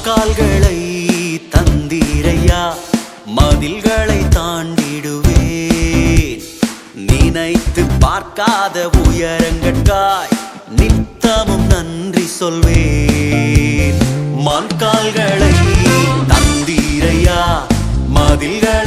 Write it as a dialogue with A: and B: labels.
A: கால்களை தந்தீரையா, மதில்களை தாண்டிடுவேன். நினைத்து பார்க்காத உயரங்கட்காய் நித்தமும் நன்றி சொல்வேன். கால்களை தந்தீரையா, மதில்களை